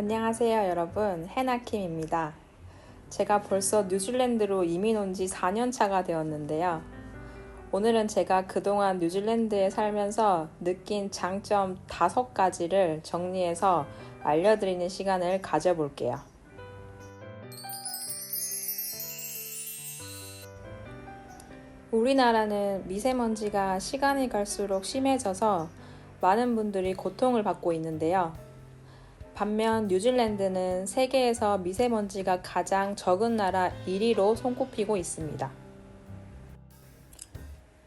안녕하세요 여러분, 해나킴입니다. 제가 벌써 뉴질랜드로 이민 온 지 4년 차가 되었는데요. 오늘은 제가 그동안 뉴질랜드에 살면서 느낀 장점 5가지를 정리해서 알려드리는 시간을 가져볼게요. 우리나라는 미세먼지가 시간이 갈수록 심해져서 많은 분들이 고통을 받고 있는데요. 반면 뉴질랜드는 세계에서 미세먼지가 가장 적은 나라 1위로 손꼽히고 있습니다.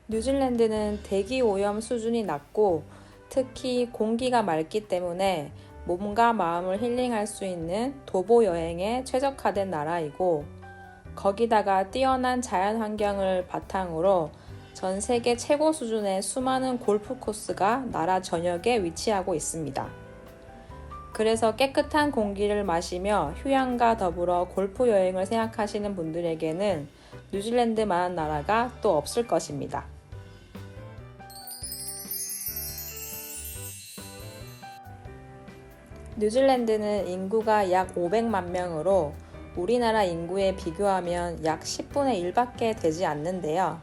뉴질랜드는 대기 오염 수준이 낮고 특히 공기가 맑기 때문에 몸과 마음을 힐링할 수 있는 도보 여행에 최적화된 나라이고, 거기다가 뛰어난 자연 환경을 바탕으로 전 세계 최고 수준의 수많은 골프 코스가 나라 전역에 위치하고 있습니다. 그래서 깨끗한 공기를 마시며 휴양과 더불어 골프 여행을 생각하시는 분들에게는 뉴질랜드만한 나라가 또 없을 것입니다. 뉴질랜드는 인구가 약 500만 명으로 우리나라 인구에 비교하면 약 10분의 1밖에 되지 않는데요.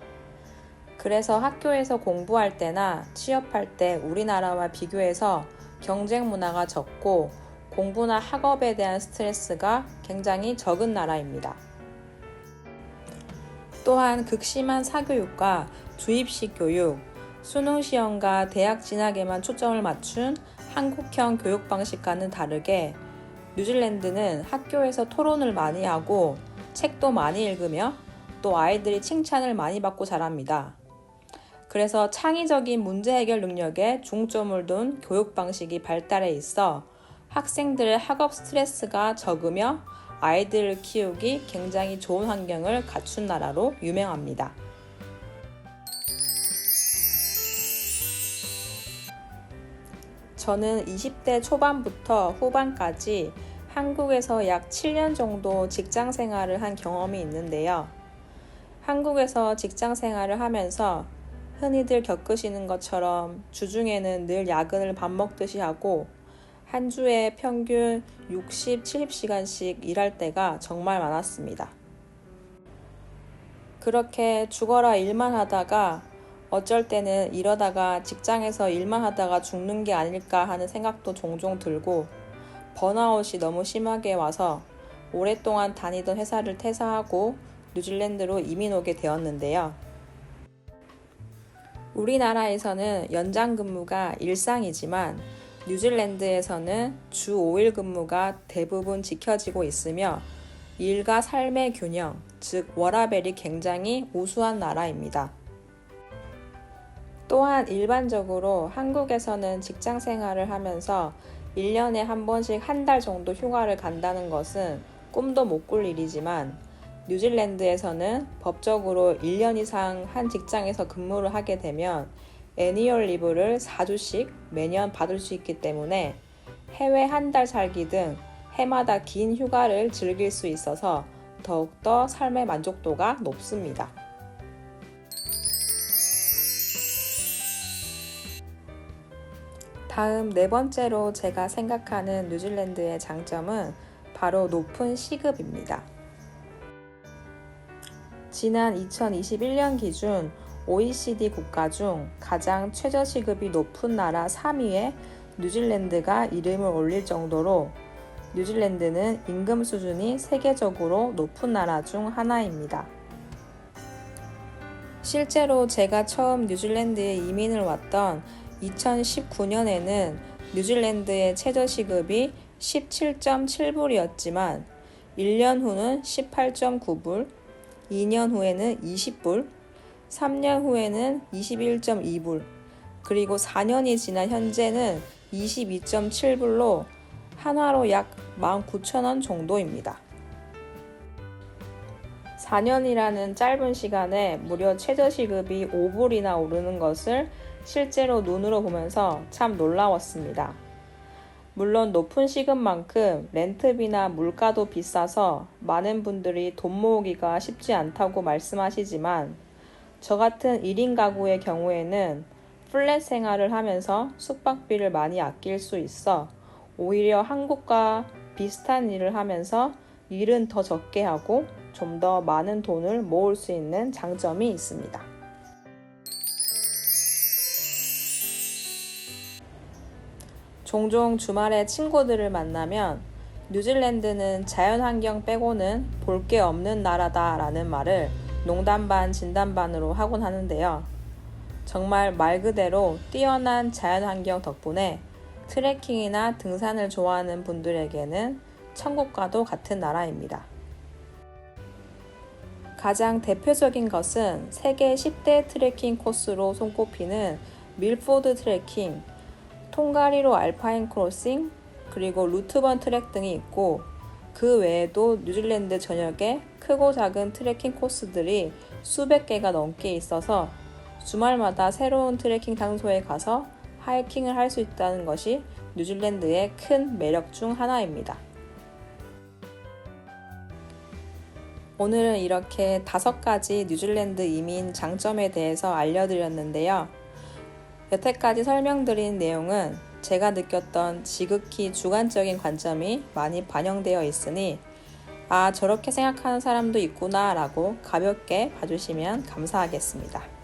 그래서 학교에서 공부할 때나 취업할 때 우리나라와 비교해서 경쟁 문화가 적고 공부나 학업에 대한 스트레스가 굉장히 적은 나라입니다. 또한 극심한 사교육과 주입식 교육, 수능 시험과 대학 진학에만 초점을 맞춘 한국형 교육 방식과는 다르게 뉴질랜드는 학교에서 토론을 많이 하고 책도 많이 읽으며 또 아이들이 칭찬을 많이 받고 자랍니다. 그래서 창의적인 문제 해결 능력에 중점을 둔 교육 방식이 발달해 있어 학생들의 학업 스트레스가 적으며 아이들을 키우기 굉장히 좋은 환경을 갖춘 나라로 유명합니다. 저는 20대 초반부터 후반까지 한국에서 약 7년 정도 직장 생활을 한 경험이 있는데요. 한국에서 직장 생활을 하면서 흔히들 겪으시는 것처럼 주중에는 늘 야근을 밥 먹듯이 하고 한 주에 평균 60, 70시간씩 일할 때가 정말 많았습니다. 그렇게 죽어라 일만 하다가 어쩔 때는 이러다가 직장에서 일만 하다가 죽는 게 아닐까 하는 생각도 종종 들고 번아웃이 너무 심하게 와서 오랫동안 다니던 회사를 퇴사하고 뉴질랜드로 이민 오게 되었는데요. 우리나라에서는 연장 근무가 일상이지만 뉴질랜드에서는 주 5일 근무가 대부분 지켜지고 있으며 일과 삶의 균형, 즉 워라밸이 굉장히 우수한 나라입니다. 또한 일반적으로 한국에서는 직장 생활을 하면서 1년에 한 번씩 한 달 정도 휴가를 간다는 것은 꿈도 못 꿀 일이지만 뉴질랜드에서는 법적으로 1년 이상 한 직장에서 근무를 하게 되면 애니얼 리브를 4주씩 매년 받을 수 있기 때문에 해외 한 달 살기 등 해마다 긴 휴가를 즐길 수 있어서 더욱더 삶의 만족도가 높습니다. 다음 4번째로 제가 생각하는 뉴질랜드의 장점은 바로 높은 시급입니다. 지난 2021년 기준 OECD 국가 중 가장 최저시급이 높은 나라 3위에 뉴질랜드가 이름을 올릴 정도로 뉴질랜드는 임금 수준이 세계적으로 높은 나라 중 하나입니다. 실제로 제가 처음 뉴질랜드에 이민을 왔던 2019년에는 뉴질랜드의 최저시급이 17.7불이었지만 1년 후는 18.9불, 2년 후에는 20불, 3년 후에는 21.2불, 그리고 4년이 지난 현재는 22.7불로 한화로 약 19,000원 정도입니다. 4년이라는 짧은 시간에 무려 최저시급이 5불이나 오르는 것을 실제로 눈으로 보면서 참 놀라웠습니다. 물론 높은 시급만큼 렌트비나 물가도 비싸서 많은 분들이 돈 모으기가 쉽지 않다고 말씀하시지만 저 같은 1인 가구의 경우에는 플랫 생활을 하면서 숙박비를 많이 아낄 수 있어 오히려 한국과 비슷한 일을 하면서 일은 더 적게 하고 좀 더 많은 돈을 모을 수 있는 장점이 있습니다. 종종 주말에 친구들을 만나면 뉴질랜드는 자연환경 빼고는 볼 게 없는 나라다 라는 말을 농담 반 진담 반으로 하곤 하는데요. 정말 말 그대로 뛰어난 자연환경 덕분에 트레킹이나 등산을 좋아하는 분들에게는 천국과도 같은 나라입니다. 가장 대표적인 것은 세계 10대 트레킹 코스로 손꼽히는 밀포드 트레킹, 통가리로 알파인 크로싱, 그리고 루트번 트랙 등이 있고 그 외에도 뉴질랜드 전역에 크고 작은 트레킹 코스들이 수백 개가 넘게 있어서 주말마다 새로운 트레킹 장소에 가서 하이킹을 할 수 있다는 것이 뉴질랜드의 큰 매력 중 하나입니다. 오늘은 이렇게 5가지 뉴질랜드 이민 장점에 대해서 알려드렸는데요. 여태까지 설명드린 내용은 제가 느꼈던 지극히 주관적인 관점이 많이 반영되어 있으니 아, 저렇게 생각하는 사람도 있구나 라고 가볍게 봐주시면 감사하겠습니다.